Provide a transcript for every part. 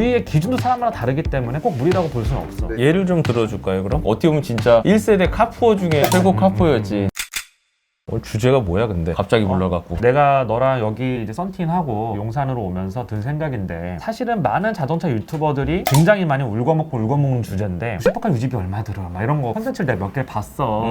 무리의 기준도 사람마다 다르기 때문에 꼭 무리라고 볼 수는 없어. 예를 좀 들어줄까요 그럼? 어떻게 보면 진짜 1세대 카푸어 중에 최고 카푸어였지. 오늘 주제가 뭐야 근데 갑자기 불러갖고. 내가 너랑 여기 이제 썬팅하고 용산으로 오면서 든 생각인데, 사실은 많은 자동차 유튜버들이 굉장히 많이 울거먹는 주제인데, 슈퍼카 유지비 얼마 들어 막 이런 거 콘텐츠를 내가 몇 개 봤어.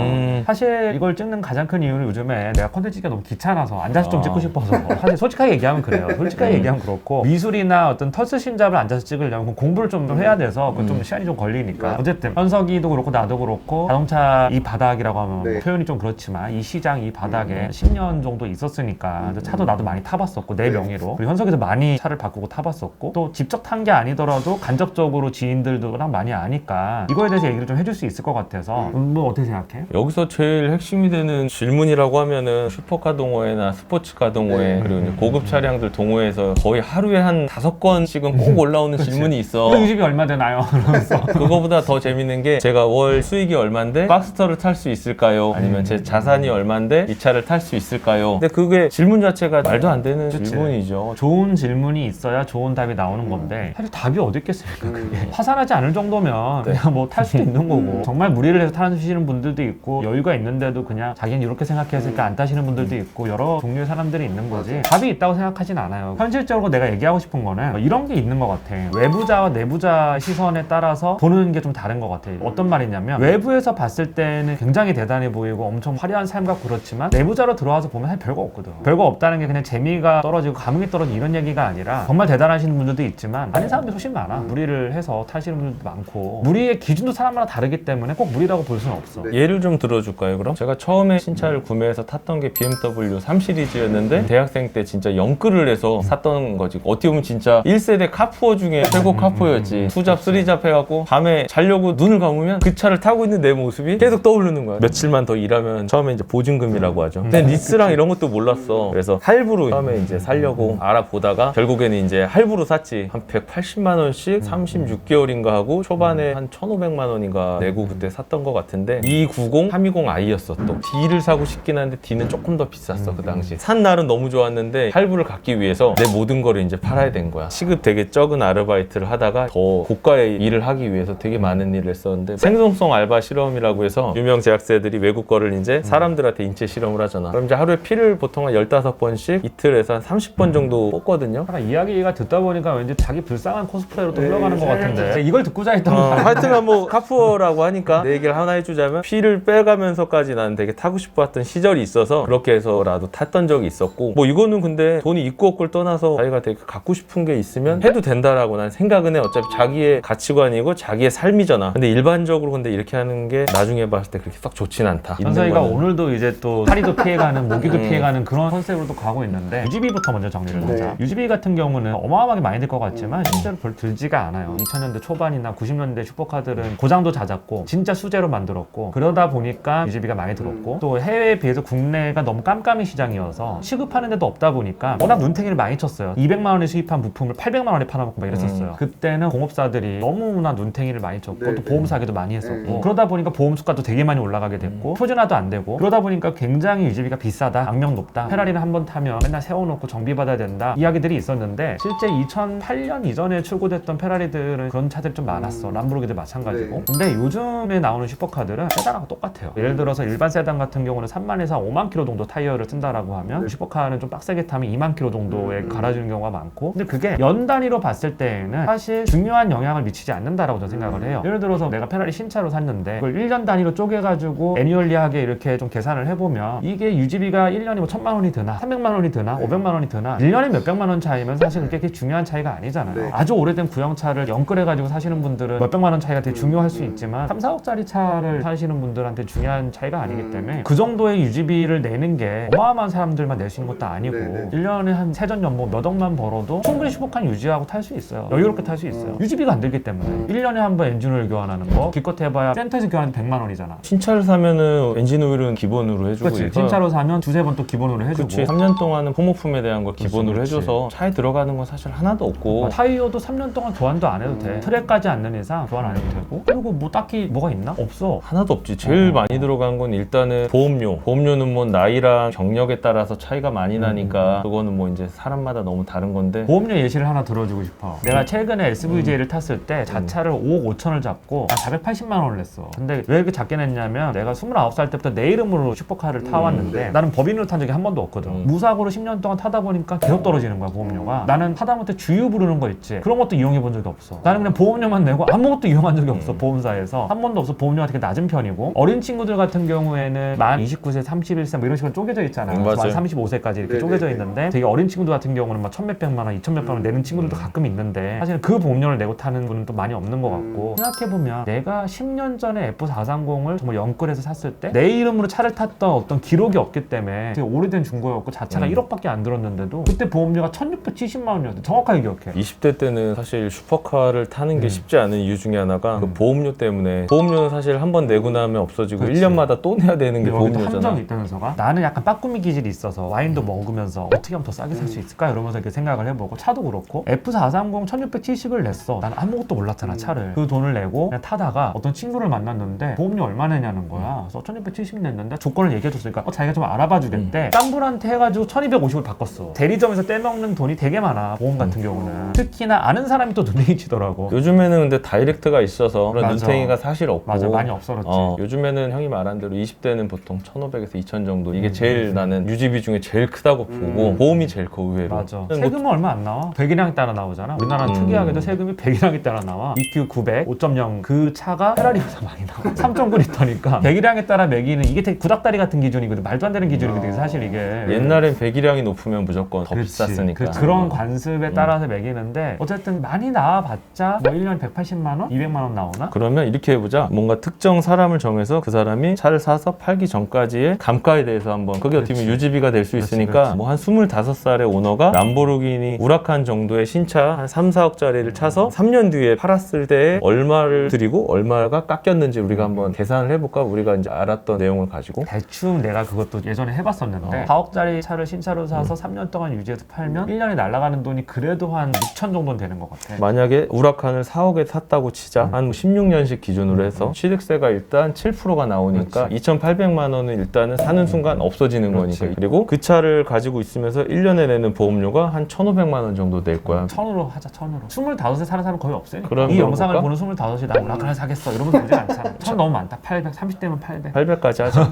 사실 이걸 찍는 가장 큰 이유는 요즘에 내가 콘텐츠 찍기가 너무 귀찮아서 앉아서 좀 찍고 싶어서. 사실 솔직하게 얘기하면 그래요. 솔직하게 얘기하면 그렇고, 미술이나 어떤 터스신잡을 앉아서 찍으려면 공부를 좀 해야 돼서 좀 시간이 좀 걸리니까. 어쨌든 현석이도 그렇고 나도 그렇고 자동차 이 바닥이라고 하면 표현이 좀 그렇지만 이 시장 이 바닥에 10년 정도 있었으니까 차도 나도 많이 타봤었고 내 명의로, 그리고 현석이도 많이 차를 바꾸고 타봤었고, 또 직접 탄 게 아니더라도 간접적으로 지인들도랑 많이 아니까 이거에 대해서 얘기를 좀 해줄 수 있을 것 같아서. 뭐 어떻게 생각해? 여기서 제일 핵심이 되는 질문이라고 하면은 슈퍼카 동호회나 스포츠카 동호회 그리고 이제 고급 차량들 동호회에서 거의 하루에 한 5건씩은 꼭 올라오는 질문이 있어. 근데 유지비 얼마 되나요? 그러면서. 그거보다 더 재밌는 게 제가 월 수익이 얼만데 박스터를 탈 수 있을까요? 아니면 제 자산이 얼만데 이 차를 탈 수 있을까요? 근데 그게 질문 자체가 말도 안 되는 질문이죠. 좋은 질문이 있어야 좋은 답이 나오는 건데 사실 답이 어디 있겠습니까 그게. 화산하지 않을 정도면 그냥 뭐 탈 수도 있는 거고, 정말 무리를 해서 타시는 분들도 있고 여유가 있는데도 그냥 자기는 이렇게 생각했으니까 안 타시는 분들도 있고, 여러 종류의 사람들이 있는 거지 답이 있다고 생각하진 않아요. 현실적으로 내가 얘기하고 싶은 거는 이런 게 있는 것 같아. 외부자와 내부자 시선에 따라서 보는 게 좀 다른 것 같아. 어떤 말이냐면, 외부에서 봤을 때는 굉장히 대단해 보이고 엄청 화려한 삶 같고 그렇지만 내부자로 들어와서 보면 사실 별거 없거든. 별거 없다는 게 그냥 재미가 떨어지고 감흥이 떨어지고 이런 얘기가 아니라, 정말 대단하신 분들도 있지만 아닌 사람들이 훨씬 많아. 무리를 해서 타시는 분들도 많고, 무리의 기준도 사람마다 다르기 때문에 꼭 무리라고 볼 수는 없어. 예를 좀 들어줄까요 그럼? 제가 처음에 신차를 구매해서 탔던 게 BMW 3 시리즈였는데 대학생 때 진짜 영끌을 해서 샀던 거지. 어떻게 보면 진짜 1세대 카푸어 중에 최고 카푸어였지. 2잡 3잡 해갖고 밤에 자려고 눈을 감으면 그 차를 타고 있는 내 모습이 계속 떠오르는 거야. 며칠만 더 일하면 처음에 이제 보증금이라고 하죠. 근데 리스랑 이런 것도 몰랐어. 그래서 할부로 처음에 이제 살려고 알아보다가 결국에는 이제 할부로 샀지. 한 180만 원씩 36개월인가 하고 초반에 한 1,500만 원인가 내고 그때 샀던 것 같은데, 290 320i였어. 또 D를 사고 싶긴 한데 D는 조금 더 비쌌어 그 당시. 산 날은 너무 좋았는데 할부를 갚기 위해서 내 모든 거를 이제 팔아야 된 거야. 시급 되게 적은 아르바이트를 하다가 더 고가의 일을 하기 위해서 되게 많은 일을 했었는데, 생성성 알바 실험이라고 해서 유명 제약사들이 외국 거를 이제 사람들한테 인체 실험을 하잖아. 그럼 이제 하루에 피를 보통 한 15번씩 이틀에서 한 30번 정도 뽑거든요. 약간 이야기가 듣다 보니까 왠지 자기 불쌍한 코스프레로 또 흘러가는 것 같은데 이걸 듣고자 했던 거 하여튼 뭐 카푸어라고 하니까 내 얘기를 하나 해주자면, 피를 빼가면서까지 나는 되게 타고 싶었던 시절이 있어서 그렇게 해서라도 탔던 적이 있었고, 뭐 이거는 근데 돈이 있고 없고를 떠나서 자기가 되게 갖고 싶은 게 있으면 해도 된다라고 난 생각은 해. 어차피 자기의 가치관이고 자기의 삶이잖아. 근데 일반적으로 근데 이렇게 하는 게 나중에 봤을 때 그렇게 썩 좋진 않다. 현석이가 오늘도 이제 또 다리도 피해가는 모기도 피해가는 그런 컨셉으로 가고 있는데, 유지비부터 먼저 정리를 하자. 유지비 같은 경우는 어마어마하게 많이 들 것 같지만 실제로 별 들지가 않아요. 2000년대 초반이나 90년대 슈퍼카들은 고장도 잦았고 진짜 수제로 만들었고, 그러다 보니까 유지비가 많이 들었고, 또 해외에 비해서 국내가 너무 깜깜이 시장이어서 취급하는 데도 없다 보니까 워낙 눈탱이를 많이 쳤어요. 200만 원에 수입한 부품을 800만 원에 팔아먹고 막 이랬었어요. 그때는 공업사들이 너무나 눈탱이를 많이 쳤고 또 보험 사기도 많이 했었고, 그러다 보니까 보험 수가도 되게 많이 올라가게 됐고 표준화도 안 되고, 그러다 보니까 굉장히 유지비가 비싸다, 악명 높다, 페라리는 한번 타면 맨날 세워놓고 정비 받아야 된다 이야기들이 있었는데, 실제 2008년 이전에 출고됐던 페라리들은 그런 차들이 좀 많았어. 람보르기도 마찬가지고. 근데 요즘에 나오는 슈퍼카들은 세단하고 똑같아요. 예를 들어서 일반 세단 같은 경우는 3만에서 5만 킬로 정도 타이어를 쓴다라고 하면, 슈퍼카는 좀 빡세게 타면 2만 킬로 정도에 갈아주는 경우가 많고, 근데 그게 연 단위로 봤을 때에는 사실 중요한 영향을 미치지 않는다라고 저는 생각을 해요. 예를 들어서 내가 페라리 신차로 샀는데 그걸 1년 단위로 쪼개가지고 애니얼리하게 이렇게 좀 계산을 해보면, 이게 유지비가 1년에 뭐 1000만 원이 드나 300만 원이 드나 500만 원이 드나 1년에 몇백만 원 차이면 사실 그게 중요한 차이가 아니잖아요. 아주 오래된 구형차를 연끌해가지고 사시는 분들은 몇백만 원 차이가 되게 중요할 수 있지만 3, 4억짜리 차를 사시는 분들한테 중요한 차이가 아니기 때문에 그 정도의 유지비를 내는 게 어마어마한 사람들만 낼 수 있는 것도 아니고, 1년에 한 세전 연봉 몇 억만 벌어도 충분히 슈퍼카는 유지하고 탈 수 있어요. 여유롭게 탈 수 있어요. 유지비가 안 들기 때문에. 1년에 한 번 엔진오일 교환하는 거 기껏 해봐야 센터에서 교환하면 100만 원이잖아. 신차를 사면은 엔진 오일은 기본으로 해주고. 그렇지. 신차로 사면 두세 번 또 기본으로 해주고. 그치. 3년 동안은 소모품에 대한 걸 기본으로 그렇지. 해줘서 차에 들어가는 건 사실 하나도 없고. 타이어도 3년 동안 교환도 안 해도 돼. 트랙까지 않는 이상 교환 안 해도 되고. 그리고 뭐 딱히 뭐가 있나? 없어. 하나도 없지. 제일 많이 들어간 건 일단은 보험료. 보험료는 뭐 나이랑 경력에 따라서 차이가 많이 나니까 그거는 뭐 이제 사람마다 너무 다른 건데. 보험료 예시를 하나 들어주고 싶어. 내가 최근에 SVJ를 탔을 때 자차를 5억 5천을 잡고 480만 원을 냈어. 근데 왜 이렇게 작게 냈냐면 내가 29살 때부터 내 이름으로 슈퍼카를 타왔는데 나는 법인으로 탄 적이 한 번도 없거든. 무사고로 10년 동안 타다 보니까 계속 떨어지는 거야, 보험료가. 나는 하다못해 주유 부르는 거 있지. 그런 것도 이용해 본 적이 없어. 나는 그냥 보험료만 내고 아무것도 이용한 적이 없어, 보험사에서. 한 번도 없어. 보험료가 되게 낮은 편이고. 어린 친구들 같은 경우에는 만 29세, 31세 뭐 이런 식으로 쪼개져 있잖아. 만 35세까지 이렇게 쪼개져 있는데 되게 어린 친구들 같은 경우는 막 천몇백만 원, 2천몇백만 원 내는 친구들도 가끔 있는데 사실은 그 보험료를 내고 타는 분은 또 많이 없는 것 같고. 생각해보면 내가 10년 전에 F430을 정말 영끌해서 샀을 때 내 이름으로 차를 탔던 어떤 기록이 없기 때문에 되게 오래된 중고였고 자차가 1억밖에 안 들었는데도 그때 보험료가 1670만 원이었대. 정확하게 기억해. 20대 때는 사실 슈퍼카를 타는 게 쉽지 않은 이유 중에 하나가 그 보험료 때문에. 보험료는 사실 한 번 내고 나면 없어지고 그렇지. 1년마다 또 내야 되는 게 보험료잖아. 함정이 있다면서가. 나는 약간 빠꾸미 기질이 있어서 와인도 먹으면서 어떻게 하면 더 싸게 살 수 있을까 이러면서 이렇게 생각을 해보고. 차도 그렇고 F430 1670을 냈어. 난 아무것도 몰랐잖아, 차를. 그 돈을 내고 그냥 타다가 어떤 친구를 만났는데 보험료 얼마 내냐는 거야. 그래서 1670 냈는데 조건을 얘기해줬으니까 자기가 좀 알아봐 주겠대. 딴 분한테 해가지고 1250을 바꿨어. 대리점에서 떼먹는 돈이 되게 많아, 보험 같은 경우는. 특히나 아는 사람이 또 눈탱이 치더라고. 요즘에는 근데 다이렉트가 있어서 그런 맞아. 눈탱이가 사실 없고. 맞아, 많이 없어졌지. 요즘에는 형이 말한 대로 20대는 보통 1,500에서 2,000 정도. 이게 제일 나는 유지비 중에 제일 크다고 보고 보험이 제일 커, 의외로. 맞아. 세금은 얼마 안 나와. 배기량에 따라 나오잖아. 우리나라는 특이하게도 세금이 배기량에 따라 나와. EQ 900, 5.0 그 차가 페라리보다 많이 나와. 3.9리터니까 배기량에 따라 매기는 이게 되게 구닥다리 같은 기준이거든. 말도 안 되는 기준이거든, 사실 이게. 옛날엔 배기량이 높으면 무조건 더 그렇지. 비쌌으니까. 그런 관습에 따라서 매기는데 어쨌든 많이 나와봤자 뭐 1년에 180만 원? 200만 원 나오나? 그러면 이렇게 해보자. 뭔가 특정 사람을 정해서 그 사람이 차를 사서 팔기 전까지의 감가에 대해서 한번, 그게 어떻게 보면 유지비가 될 수 있으니까 뭐 한 25살의 오너가 람보르기니 우라칸 정도의 신차 한 3, 4억짜리를 차서 3년 뒤에 팔았을 때 얼마를 드리고 얼마가 깎였는지 우리가 한번 계산을 해볼까? 우리가 이제 알았던 내용을 가지고. 대충 내가 그것도 예전에 해봤었는데 4억짜리 차를 신차로 사서 3년 동안 유지해서 팔면 1년에 날아가는 돈이 그래도 한 6천 정도는 되는 것 같아. 만약에 우라칸을 4억에 샀다고 치자. 한 16년식 기준으로 해서 취득세가 일단 7%가 나오니까 2,800만 원은 일단은 사는 순간 없어지는 거니까. 그리고 그 차를 가지고 있으면서 1년에 내는 보험료가 한 1,500만 원 정도 될 거야. 1000으로 하자, 1000으로. 25세 사는 사람 거의 없으니까. 그럼 이 그럴까? 영상을 보는 25세 나 우라칸을 사겠어 이러면서 되지 않잖아. 1000 너무 많다. 800, 30대면 800. 800까지 하자.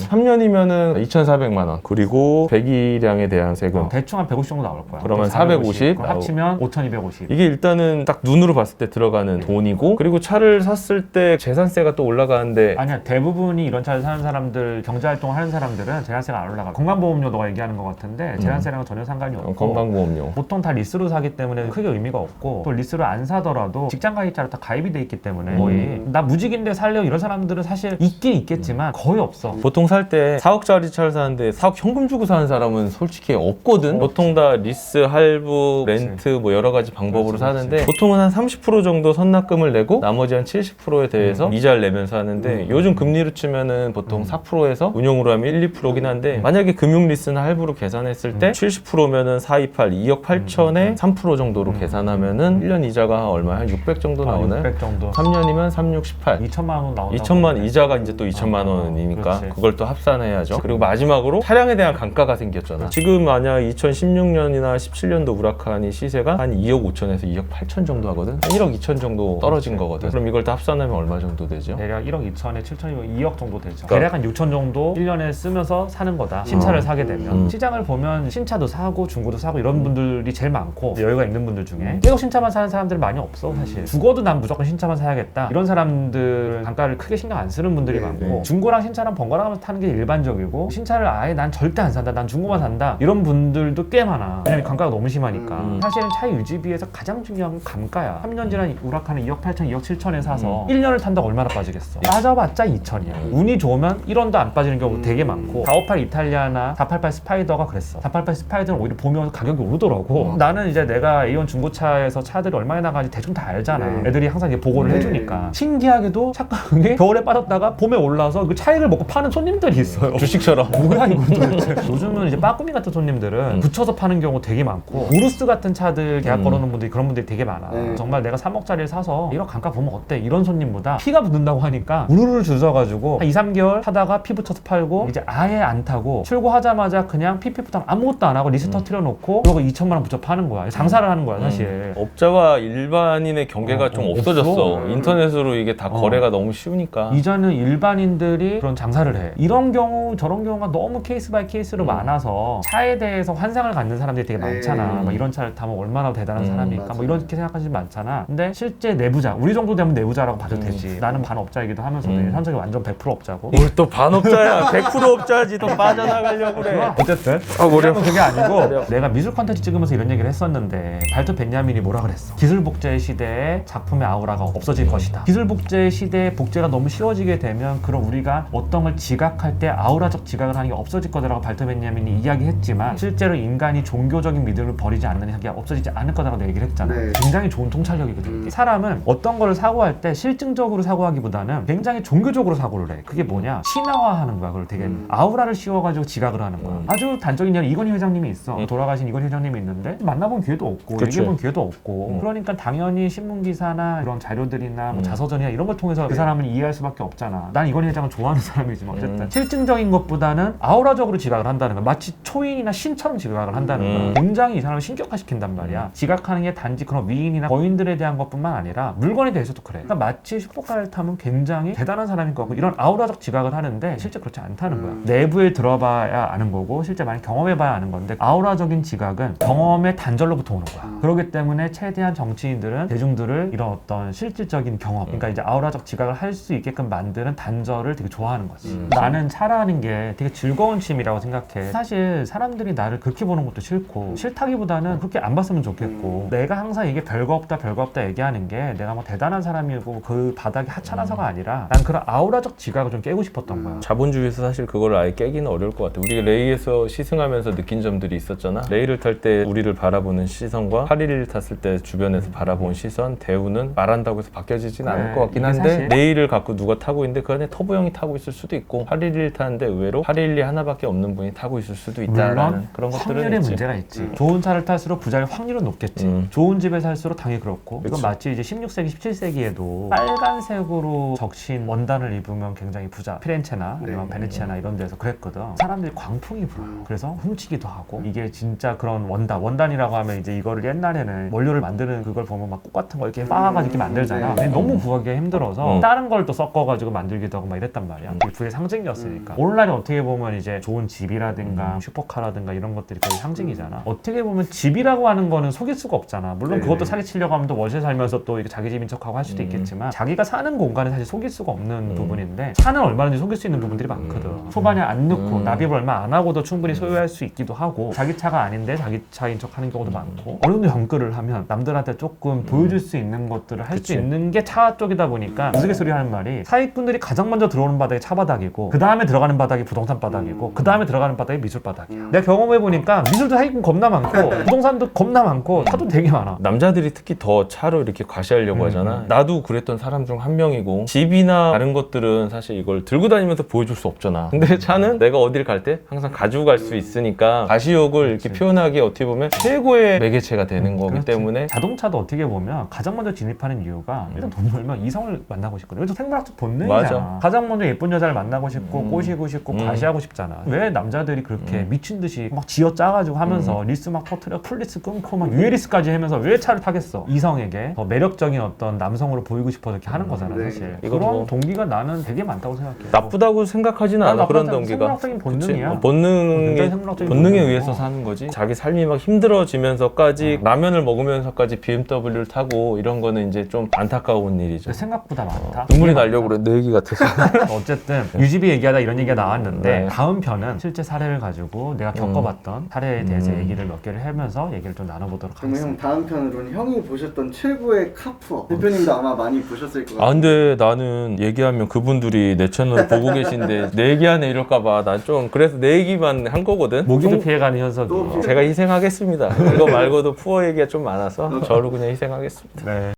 3년이면은 2,400만 원. 그리고 배기량에 대한 세금. 대충 한 150 정도 나올 거야. 그러면 450 그거 합치면 5250. 이게 일단은 딱 눈으로 봤을 때 들어가는 돈이고, 그리고 차를 샀을 때 재산세가 또 올라가는데. 아니야, 대부분이 이런 차를 사는 사람들, 경제활동을 하는 사람들은 재산세가 안 올라가. 건강보험료 너가 얘기하는 것 같은데 재산세랑은 전혀 상관이 없고 건강보험료. 보통 다 리스로 사기 때문에 크게 의미가 없고, 또 리스를 안 사더라도 직장 가입자로 다 가입이 돼 있기 때문에 거의 나 무직인데 살려고 이런 사람들은 사실 있긴 있겠지만 거의 없어. 보통 살 때 4억짜리 차를 사는데 4억 현금 주고 사는 사람은 솔직히 없거든. 보통 다 리스, 할부, 렌트 뭐 여러 가지 방법으로 사는데 보통은 한 30% 정도 선납금을 내고 나머지 한 70%에 대해서 이자를 내면서 하는데, 요즘 금리로 치면은 보통 4%에서 운용으로 하면 1, 2%긴 한데, 만약에 금융 리스나 할부로 계산했을 때 70%면은 428, 2억 8천에 3% 정도로 계산하면은 1년 이자가 얼마야? 한 600 정도 나오나요? 600 정도. 3년이면 3, 6, 18. 2천만 원 나온다고. 2천만 이자가 이제 또 2천만 원이니까 그렇지. 그걸 또 합산해야죠. 그리고 마지막으로 차량에 대한 감가가 생겼잖아. 지금 만약 2016년이나 17년도 우라칸이 시세가 한 2억 5천에서 2억 8천 정도 하거든. 한 1억 2천 정도 떨어진 거거든. 그럼 이걸 다 합산하면 얼마 정도 되죠? 대략 1억 2천에 7천이면 2억 정도 되죠. 그러니까 대략 한 6천 정도 1년에 쓰면서 사는 거다. 신차를 사게 되면. 시장을 보면 신차도 사고 중고도 사고 이런 분들이 제일 많고, 여유가 있는 분들 중에 계속 신차만 사는 사람들은 많이 없어, 사실. 죽어도 난 무조건 신차만 사야겠다 이런 사람들은 단가를 크게 신경 안 쓰는 분들이 많고, 중고랑 신차랑 번갈아 가면서 타는 게 일반적이고, 신차를 아예 난 절대 안 산다, 난 중고만 산다 이런 분들도 꽤 많아. 왜냐면 감가가 너무 심하니까. 사실은 차 유지비에서 가장 중요한 건 감가야. 3년 지난 우라칸을 2억 8천, 2억 7천에 사서 1년을 탄다고 얼마나 빠지겠어? 빠져봤자 2천이야. 운이 좋으면 1원도 안 빠지는 경우 되게 많고, 458 이탈리아나 488 스파이더가 그랬어. 488 스파이더는 오히려 보면 가격이 오르더라고. 나는 이제 내가 A1 중고차에서 차들이 얼마나 나가는지 대충 다 알잖아. 애들이 항상 이게 보고를 해주니까. 신기하게도 착각에 겨울에 빠졌다가 봄에 올라서 그 차익을 먹고 파는 손님들이 날이 있어요. 주식처럼. 뭐야 이거 도대체. 요즘은 이제 빠꾸미 같은 손님들은 붙여서 파는 경우 되게 많고 우루스 같은 차들 계약 걸어놓은 분들이 그런 분들이 되게 많아. 정말 내가 3억짜리를 사서 1억 감가 보면 어때? 이런 손님보다 피가 붙는다고 하니까 우르르 주셔가지고 한 2, 3개월 타다가 피 붙여서 팔고 이제 아예 안 타고 출고하자마자 그냥 PPF 아무것도 안 하고 리스트 터트려 놓고 그러고 2천만 원 붙여 파는 거야. 장사를 하는 거야 사실. 업자와 일반인의 경계가 좀 없어졌어. 없어. 인터넷으로 이게 다 거래가 너무 쉬우니까. 이제는 일반인들이 그런 장사를 해. 이런 경우 저런 경우가 너무 케이스 바이 케이스로 많아서 차에 대해서 환상을 갖는 사람들이 되게 많잖아. 막 이런 차를 타면 얼마나 대단한 사람일까 맞아. 뭐 이렇게 생각하시는 분 많잖아. 근데 실제 내부자 우리 정도 되면 내부자라고 봐도 되지. 나는 반업자이기도 하면서도 현석이 완전 100% 업자고. 뭘 또 반업자야. 100% 업자지. 또 빠져나가려고 그래. 어쨌든 머리야. 그게 아니고 내가 미술 콘텐츠 찍으면서 이런 얘기를 했었는데 발톱 벤야민이 뭐라 그랬어. 기술 복제 시대에 작품의 아우라가 없어질 것이다. 기술 복제 시대에 복제가 너무 쉬워지게 되면 그럼 우리가 어떤 걸 지각할 때 아우라적 지각을 하는 게 없어질 거다라고 발톱 벤야민이 이야기했지만 실제로 인간이 종교적인 믿음을 버리지 않는 한게 없어지지 않을 거다라고 얘기를 했잖아. 네. 굉장히 좋은 통찰력이거든. 사람은 어떤 거를 사고할 때 실증적으로 사고하기보다는 굉장히 종교적으로 사고를 해. 그게 뭐냐? 신화화하는 거야. 그걸 되게 아우라를 씌워가지고 지각을 하는 거야. 아주 단적인 예는 이건희 회장님이 있어. 돌아가신 이건희 회장님이 있는데 만나본 기회도 없고 그치. 얘기해본 기회도 없고 그러니까 당연히 신문기사나 그런 자료들이나 뭐 자서전이나 이런 걸 통해서 그 사람을 이해할 수밖에 없잖아. 난 이건희 회장을 좋아하는 사람이지만 어쨌든 실증적인 것보다는 아우라적으로 지각을 한다는 거야. 마치 초인이나 신처럼 지각을 한다는 거야. 굉장히 이 사람을 신격화시킨단 말이야. 지각하는 게 단지 그런 위인이나 거인들에 대한 것뿐만 아니라 물건에 대해서도 그래. 그러니까 마치 슈퍼카를 타면 굉장히 대단한 사람인 것 같고 이런 아우라적 지각을 하는데 실제 그렇지 않다는 거야. 내부에 들어봐야 아는 거고 실제 많이 경험해봐야 아는 건데 아우라적인 지각은 경험의 단절로부터 오는 거야. 그렇기 때문에 최대한 정치인들은 대중들을 이런 어떤 실질적인 경험 그러니까 이제 아우라적 지각을 할 수 있게끔 만드는 단절을 되게 좋아하는 거지. 나는 차라는 게 되게 즐거운 취미라고 생각해. 사실 사람들이 나를 그렇게 보는 것도 싫고 싫다기보다는 그렇게 안 봤으면 좋겠고 내가 항상 이게 별거 없다 얘기하는 게 내가 뭐 대단한 사람이고 그 바닥이 하찮아서가 아니라 난 그런 아우라적 지각을 좀 깨고 싶었던 거야. 자본주의에서 사실 그걸 아예 깨기는 어려울 것 같아. 우리가 레이에서 시승하면서 느낀 점들이 있었잖아. 레이를 탈 때 우리를 바라보는 시선과 811 탔을 때 주변에서 바라보는 시선, 대우는 말한다고 해서 바뀌어지진 않을 것 같긴 한데 사실... 레이를 갖고 누가 타고 있는데 그 안에 터보형이 타고 있을 수도 있고 811 타는데 의외로 812 하나밖에 없는 분이 타고 있을 수도 있다라는 물론 그런 것들은 확률의 있지. 문제가 있지. 좋은 차를 탈수록 부자일 확률은 높겠지. 좋은 집에 살수록 당연히 그렇고 이건 그치. 마치 이제 16세기, 17세기에도 빨간색으로 적신 원단을 입으면 굉장히 부자. 피렌체나 아니면 베네치아나 이런 데서 그랬거든. 사람들이 광풍이 불어요. 그래서 훔치기도 하고 이게 진짜 그런 원단이라고 하면 이제 이거를 옛날에는 원료를 만드는 그걸 보면 막 꽃 같은 거 이렇게 빻아가지고 이렇게 만들잖아. 근데 너무 구하기가 힘들어서 다른 걸 또 섞어가지고 만들기도 하고 막 이랬단 말이야. 그게 부의 상징이었으니까. 오늘날에 어떻게 보면 이제 좋은 집이라든가 슈퍼카라든가 이런 것들이 거의 상징이잖아. 어떻게 보면 집이라고 하는 거는 속일 수가 없잖아. 물론 그것도 사기치려고 하면 또 월세 살면서 또 이게 자기 집인 척하고 할 수도 있겠지만 자기가 사는 공간은 사실 속일 수가 없는 부분인데 차는 얼마든지 속일 수 있는 부분들이 많거든. 초반에 안 넣고 납입을 얼마 안 하고도 충분히 소유할 수 있기도 하고 자기 차가 아닌데 자기 차인 척 하는 경우도 많고 어느 정도 연끌을 하면 남들한테 조금 보여줄 수 있는 것들을 할 수 있는 게 차 쪽이다 보니까 우스갯소리 하는 말이 사기꾼들이 가장 먼저 들어오는 바닥이 차 바닥이고 그 다음에 들어가는 바닥이 부동산 바닥이고 그 다음에 들어가는 바닥이 미술 바닥이야. 내가 경험해보니까 미술도 사기꾼 겁나 많고 부동산도 겁나 많고 차도 되게 많아. 남자들이 특히 더 차로 이렇게 과시하려고 하잖아. 나도 그랬던 사람 중 한 명이고 집이나 다른 것들은 사실 이걸 들고 다니면서 보여줄 수 없잖아. 근데 차는 내가 어딜 갈 때 항상 가지고 갈 수 있으니까 가시욕을 이렇게 표현하기 어떻게 보면 최고의 매개체가 되는 거기 때문에 자동차도 어떻게 보면 가장 먼저 진입하는 이유가 일단 돈이 벌면 이성을 만나고 싶거든. 그래서 생물학적 본능이잖아. 맞아. 가장 먼저 예쁜 여자를 만나고 싶고 꼬시고 싶고 과시하고 싶잖아. 왜 남자들이 그렇게 미친 듯이 막 쥐어 짜가지고 하면서 리스 막 터트려 풀리스 끊고 막 유에리스까지 하면서 왜 차를 타겠어? 이성에게 더 매력적인 어떤 남성으로 보이고 싶어서 이렇게 하는 거잖아 사실. 이건 그런 뭐 동기가 나는 되게 많다고 생각해. 나쁘다고 생각하지는 않아. 그런 동기가 생물학적인 본능이야. 그치? 본능에 본능이고. 의해서 사는 거지. 자기 삶이 막 힘들어지면서까지 라면을 먹으면서까지 BMW를 타고 이런 거는 이제 좀 안타까운 일이죠. 생각보다 많다. 눈물이 나려고 그래. 내 얘기 같아서. 어쨌든 유지비 얘기하다 이런 얘기가 나왔는데 네. 다음 편은 실제 사례를 가지고 내가 겪어봤던 사례에 대해서 얘기를 몇 개를 하면서 얘기를 좀 나눠보도록 그러면 형 하겠습니다. 다음 편으로는 형이 보셨던 최고의 카푸어 대표님도 아마 많이 보셨을 것 같아요. 아 근데 나는 얘기하면 그분들이 내 채널 보고 계신데 내 얘기하네 이럴까봐 난 좀 그래서 내 얘기만 한 거거든. 모기도 피해가는 현석이. 제가 희생하겠습니다. 이거 말고도 푸어 얘기가 좀 많아서 저를 그냥 희생하겠습니다. 네.